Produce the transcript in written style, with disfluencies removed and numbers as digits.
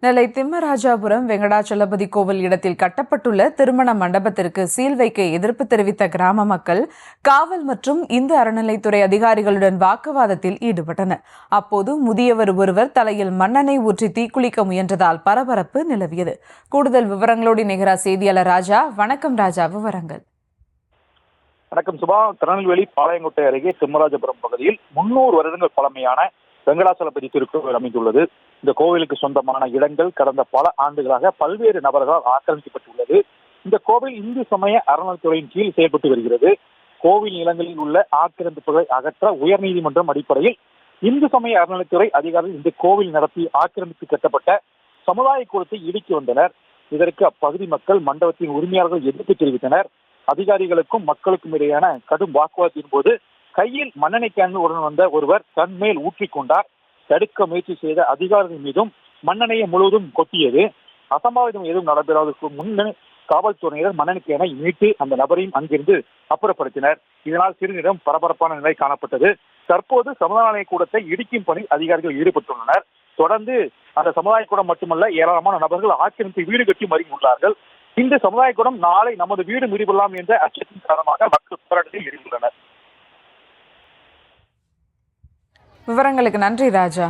நெல்லை திம்மராஜாபுரம் வெங்கடாச்சலபதி கோவில் இடத்தில் கட்டப்பட்டுள்ள திருமண மண்டபத்திற்கு சீல் வைக்க எதிர்ப்பு தெரிவித்த கிராம மக்கள் காவல் மற்றும் இந்து அறநிலைத்துறை அதிகாரிகளுடன் வாக்குவாதத்தில் ஈடுபட்டனர். அப்போது முதியவர் ஒருவர் தலையில் மண்ணெண்ணெய் ஊற்றி தீக்குளிக்க முயன்றதால் பரபரப்பு நிலவியது. கூடுதல் விவரங்களோடு இணைகிறார் செய்தியாளர் ராஜா. வணக்கம் ராஜா, விவரங்கள். வணக்கம் சுபா. திருநெல்வேலி பாளையங்கோட்டை அருகே திம்மராஜபுரம் பகுதியில் 300 வருடங்கள் பழமையான வெங்கடாச்சலபதி திருக்கோவில் அமைந்துள்ளது. இந்த கோவிலுக்கு சொந்தமான இடங்கள் கடந்த பல ஆண்டுகளாக பல்வேறு நபர்களால் ஆக்கிரமிக்கப்பட்டுள்ளது. இந்த கோவில் இந்து சமய அறநிலைத்துறையின் கீழ் செயல்பட்டு வருகிறது. கோவில் நிலங்களில் உள்ள ஆக்கிரமிப்புகளை அகற்ற உயர்நீதிமன்றம் அடிப்படையில் இந்து சமய அறநிலைத்துறை அதிகாரிகள் இந்த கோவில் நடத்தி ஆக்கிரமித்து கட்டப்பட்ட சமுதாய கூடத்தை இடித்து வந்தனர். இதற்கு அப்பகுதி மக்கள் மண்டபத்தின் உரிமையாளர்கள் எதிர்ப்பு தெரிவித்தனர். அதிகாரிகளுக்கும் மக்களுக்கும் இடையான கடும் வாக்குவாதத்தின் போது கையில் மண்ணெண்ணெய் கேன் உடன் வந்த ஒருவர் தன் மேல் ஊற்றிக்கொண்டார். தடுக்க முயற்சி செய்த அதிகாரிகள் மீதும் மண்ணெண்ணெயை முழுவதும் கொட்டியது. அசம்பாவிதம் எதுவும் நடைபெறுவதற்கு முன்னே காவல்துறையினர் மண்ணெண்ணெய் கேனை மீட்டு அந்த நபரையும் அங்கிருந்து அப்புறப்படுத்தினர். இதனால் சிறிது பரபரப்பான நிலை காணப்பட்டது. தற்போது சமுதாய கூடத்தை இடிக்கும் பணி அதிகாரிகள் ஈடுபட்டுள்ளனர். தொடர்ந்து அந்த சமுதாய கூடம் மட்டுமல்ல, ஏராளமான நபர்கள் ஆக்கிரமித்து வீடு கட்டி மறிந்துள்ளார்கள். இந்த சமுதாய கூடம் நாளை நமது வீடு மீறிவிடலாம் என்ற அச்சத்தின் காரணமாக மக்கள் போராட்டத்தில் ஈடுபட்டுள்ளனர். விவரங்களுக்கு நன்றி ராஜா.